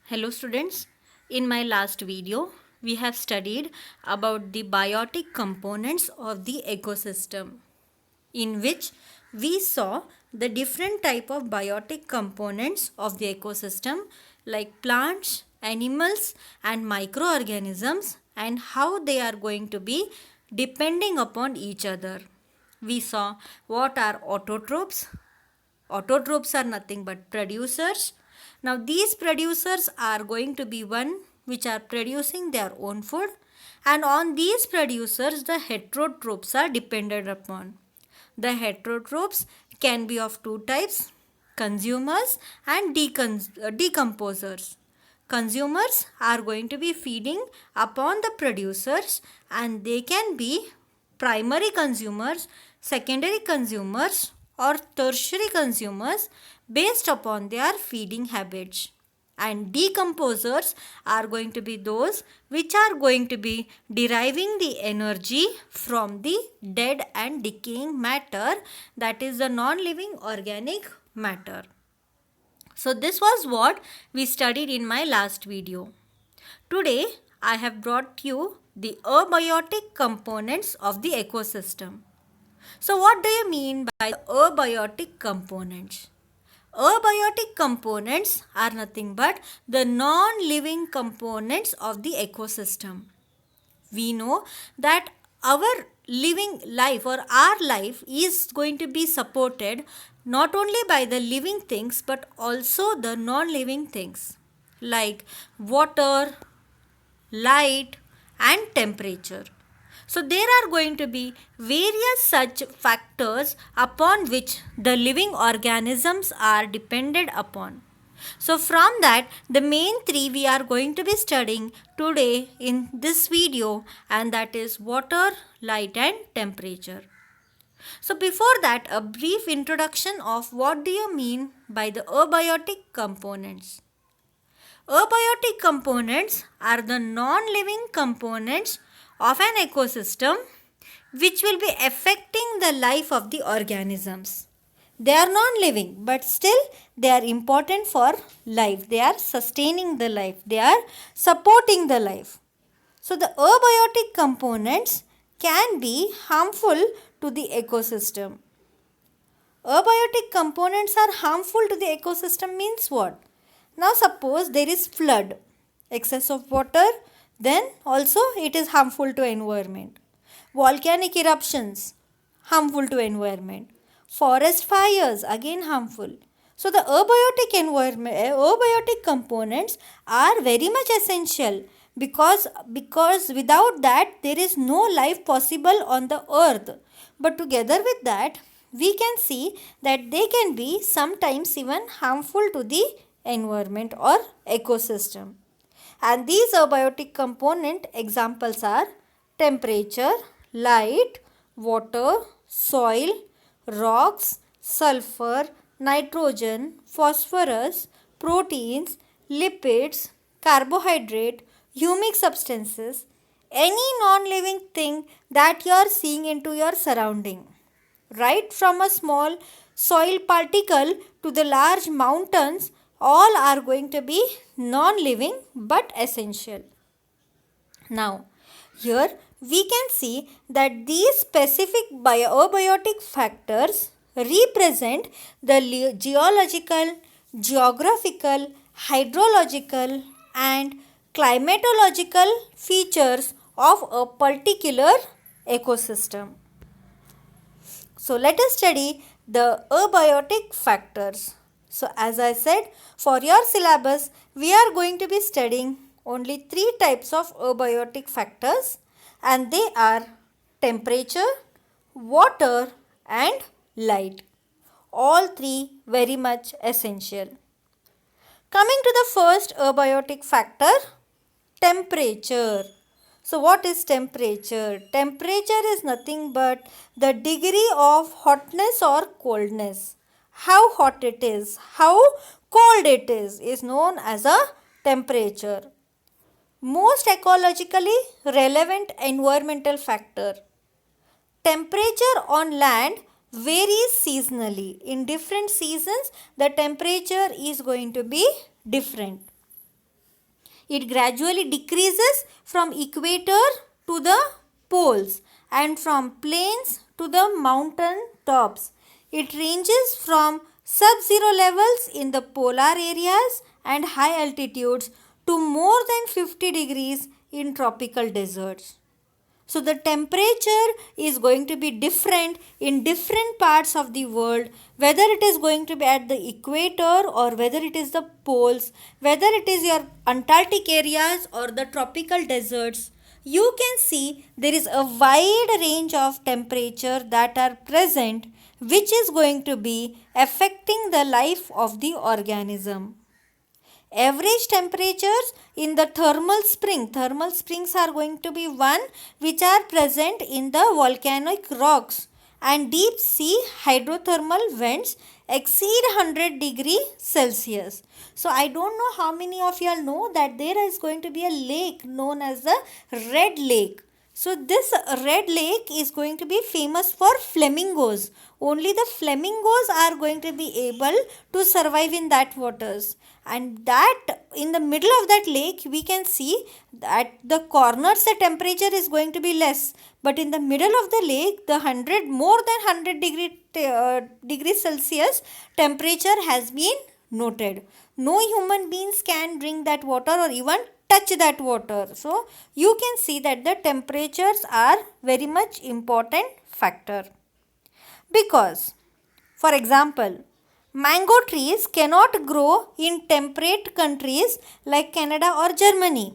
Hello students, in my last video we have studied about the biotic components of the ecosystem in which we saw the different type of biotic components of the ecosystem like plants, animals and microorganisms and how they are going to be depending upon each other. We saw what are autotrophs. Autotrophs are nothing but producers. Now these producers are going to be one which are producing their own food, and on these producers the heterotrophs are dependent upon. The heterotrophs can be of two types: consumers and decomposers. Consumers are going to be feeding upon the producers, and they can be primary consumers, secondary consumers or tertiary consumers based upon their feeding habits. And decomposers are going to be those which are going to be deriving the energy from the dead and decaying matter, that is the non-living organic matter. So this was what we studied in my last video. Today I have brought you the abiotic components of the ecosystem. So what do you mean by the abiotic components? Abiotic components are nothing but the non-living components of the ecosystem. We know that our living life or our life is going to be supported not only by the living things but also the non-living things like water, light and temperature. So there are going to be various such factors upon which the living organisms are dependent upon. So from that, the main three we are going to be studying today in this video, and that is water, light and temperature. So before that, a brief introduction of what do you mean by the abiotic components. Abiotic components are the non-living components of an ecosystem which will be affecting the life of the organisms. They are non-living but still they are important for life. They are sustaining the life. They are supporting the life. So the abiotic components can be harmful to the ecosystem. Abiotic components are harmful to the ecosystem means what? Now suppose there is flood, excess of water, then also it is harmful to environment. Volcanic eruptions, harmful to environment. Forest fires, again harmful. So the abiotic components are very much essential because without that there is no life possible on the earth. But together with that, we can see that they can be sometimes even harmful to the environment or ecosystem. And these abiotic component examples are temperature, light, water, soil, rocks, sulfur, nitrogen, phosphorus, proteins, lipids, carbohydrate, humic substances, any non-living thing that you are seeing into your surrounding. Right from a small soil particle to the large mountains, all are going to be non-living but essential. Now, here we can see that these specific abiotic factors represent the geological, geographical, hydrological and climatological features of a particular ecosystem. So let us study the abiotic factors. So as I said, for your syllabus, we are going to be studying only three types of abiotic factors, and they are temperature, water and light. All three very much essential. Coming to the first abiotic factor, temperature. So what is temperature? Temperature is nothing but the degree of hotness or coldness. How hot it is, how cold it is known as a temperature. Most ecologically relevant environmental factor. Temperature on land varies seasonally. In different seasons, the temperature is going to be different. It gradually decreases from equator to the poles and from plains to the mountain tops. It ranges from sub-zero levels in the polar areas and high altitudes to more than 50 degrees in tropical deserts. So the temperature is going to be different in different parts of the world, whether it is going to be at the equator or whether it is the poles, whether it is your Antarctic areas or the tropical deserts. You can see there is a wide range of temperature that are present, which is going to be affecting the life of the organism. Average temperatures in the thermal springs are going to be one which are present in the volcanic rocks, and deep sea hydrothermal vents exceed 100 degree Celsius. So I don't know how many of you all know that there is going to be a lake known as the Red Lake. So this red lake is going to be famous for flamingos. Only the flamingos are going to be able to survive in that waters. And that in the middle of that lake we can see that the corners the temperature is going to be less. But in the middle of the lake the more than 100 degrees Celsius temperature has been noted. No human beings can drink that water or even touch that water. So you can see that the temperatures are very much important factor. Because for example, mango trees cannot grow in temperate countries like Canada or Germany.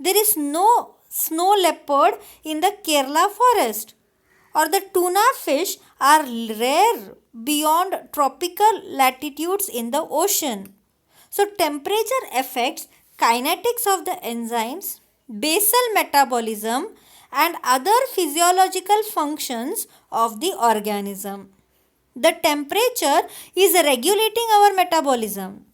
There is no snow leopard in the Kerala forest, or the tuna fish are rare beyond tropical latitudes in the ocean. So temperature affects kinetics of the enzymes, basal metabolism and other physiological functions of the organism. The temperature is regulating our metabolism.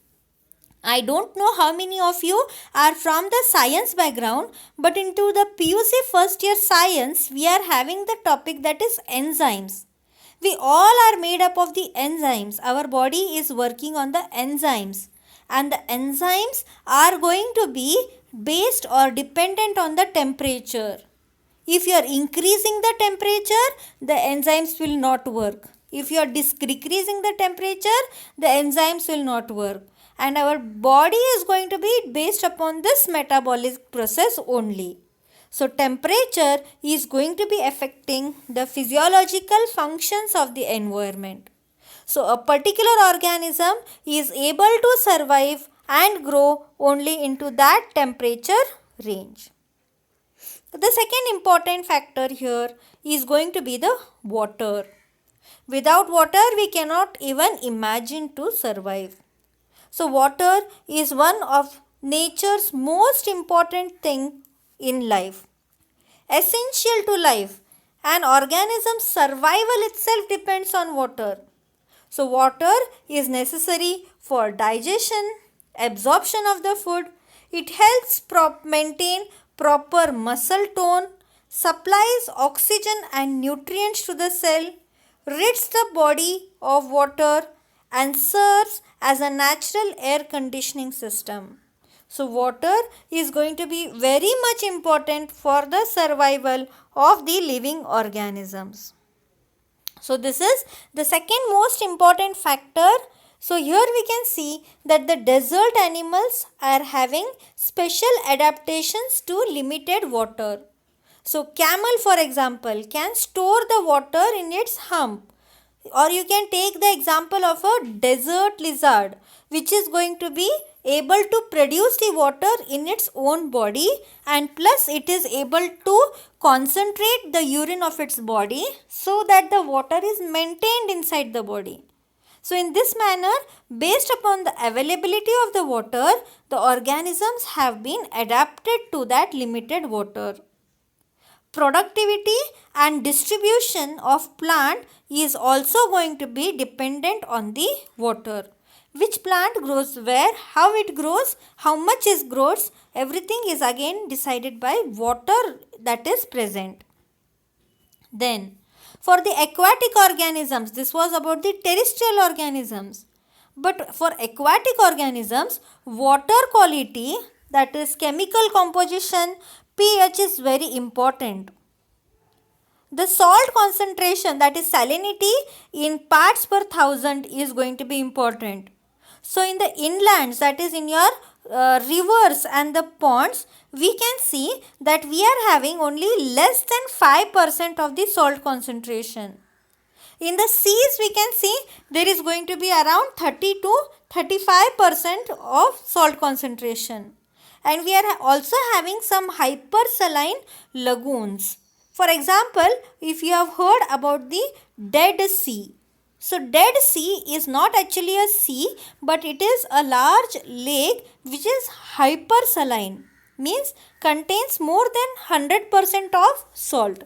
I don't know how many of you are from the science background, but into the PUC first year science, we are having the topic that is enzymes. We all are made up of the enzymes. Our body is working on the enzymes, and the enzymes are going to be based or dependent on the temperature. If you are increasing the temperature, the enzymes will not work. If you are decreasing the temperature, the enzymes will not work. And our body is going to be based upon this metabolic process only. So temperature is going to be affecting the physiological functions of the environment. So a particular organism is able to survive and grow only into that temperature range. The second important factor here is going to be the water. Without water, we cannot even imagine to survive. So water is one of nature's most important thing in life. Essential to life. An organism's survival itself depends on water. So water is necessary for digestion, absorption of the food. It helps maintain proper muscle tone, supplies oxygen and nutrients to the cell, rids the body of water and serves as a natural air conditioning system. So water is going to be very much important for the survival of the living organisms. So this is the second most important factor. So here we can see that the desert animals are having special adaptations to limited water. So camel, for example, can store the water in its hump. Or you can take the example of a desert lizard, which is going to be able to produce the water in its own body, and plus it is able to concentrate the urine of its body so that the water is maintained inside the body. So in this manner, based upon the availability of the water, the organisms have been adapted to that limited water. Productivity and distribution of plant is also going to be dependent on the water. Which plant grows where, how it grows, how much it grows, everything is again decided by water that is present. Then, for the aquatic organisms, this was about the terrestrial organisms. But for aquatic organisms, water quality that is chemical composition, pH is very important. The salt concentration, that is salinity in parts per thousand, is going to be important. So in the inlands, that is in your rivers and the ponds, we can see that we are having only less than 5% of the salt concentration. In the seas, we can see there is going to be around 30 to 35% of salt concentration. And we are also having some hypersaline lagoons. For example, if you have heard about the Dead Sea. So, Dead Sea is not actually a sea, but it is a large lake which is hypersaline, means contains more than 100% of salt.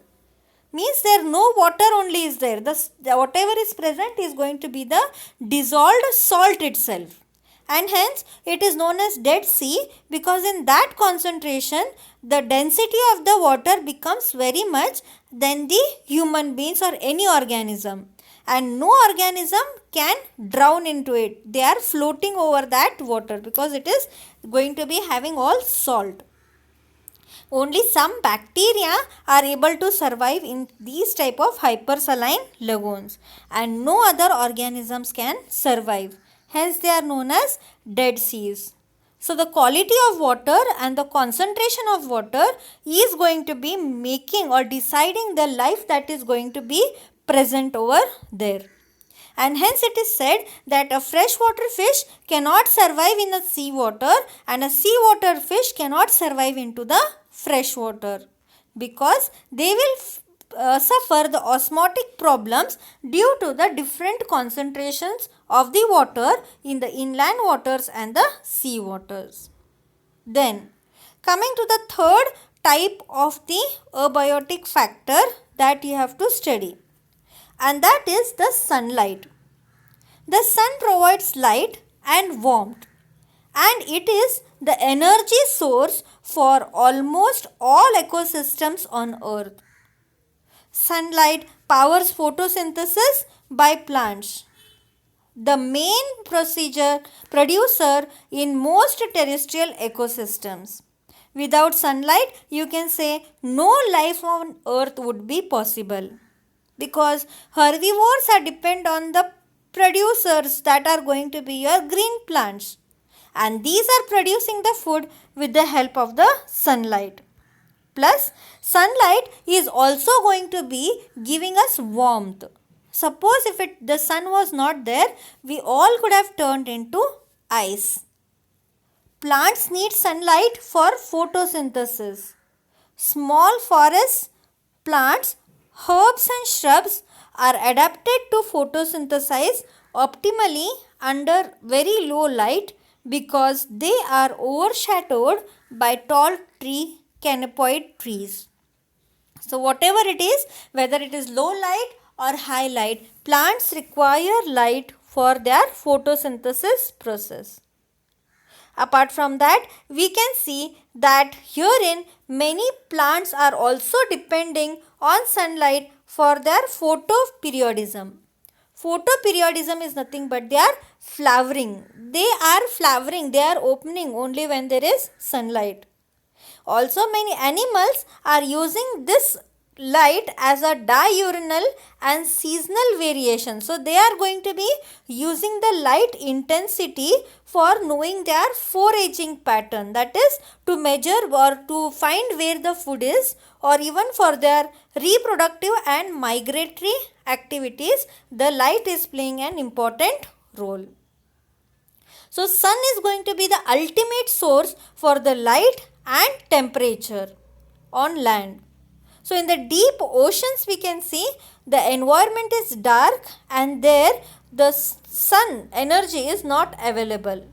Means there no water only is there. Whatever is present is going to be the dissolved salt itself. And hence it is known as Dead Sea, because in that concentration the density of the water becomes very much than the human beings or any organism. And no organism can drown into it. They are floating over that water because it is going to be having all salt. Only some bacteria are able to survive in these type of hypersaline lagoons, and no other organisms can survive. Hence they are known as dead seas. So the quality of water and the concentration of water is going to be making or deciding the life that is going to be present over there. And hence it is said that a freshwater fish cannot survive in the sea water, and a seawater fish cannot survive into the fresh water, because they will suffer the osmotic problems due to the different concentrations of the water in the inland waters and the sea waters. Then coming to the third type of the abiotic factor that you have to study, and that is the sunlight. The sun provides light and warmth, and it is the energy source for almost all ecosystems on earth. Sunlight powers photosynthesis by plants, the main producer in most terrestrial ecosystems. Without sunlight, you can say no life on earth would be possible, because herbivores are depend on the producers that are going to be your green plants, and these are producing the food with the help of the sunlight. Plus, sunlight is also going to be giving us warmth. Suppose if the sun was not there, we all could have turned into ice. Plants need sunlight for photosynthesis. Small forests, plants, herbs and shrubs are adapted to photosynthesize optimally under very low light, because they are overshadowed by tall canopied trees. So whatever it is, whether it is low light or high light, plants require light for their photosynthesis process. Apart from that, we can see that herein many plants are also depending on sunlight for their photoperiodism. Photoperiodism is nothing but they are flowering. They are opening only when there is sunlight. Also, many animals are using this light as a diurnal and seasonal variation. So, they are going to be using the light intensity for knowing their foraging pattern, that is to measure or to find where the food is, or even for their reproductive and migratory activities. The light is playing an important role. So, sun is going to be the ultimate source for the light and temperature on land. So, in the deep oceans, we can see the environment is dark, and there the sun energy is not available.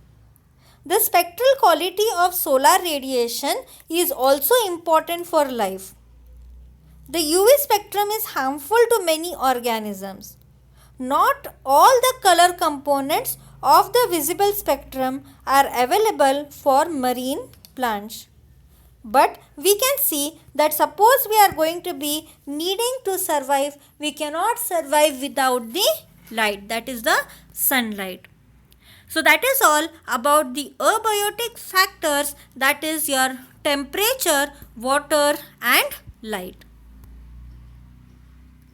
The spectral quality of solar radiation is also important for life. The UV spectrum is harmful to many organisms. Not all the color components of the visible spectrum are available for marine plants. But we can see that suppose we are going to be needing to survive, we cannot survive without the light, that is the sunlight. So that is all about the abiotic factors, that is your temperature, water and light.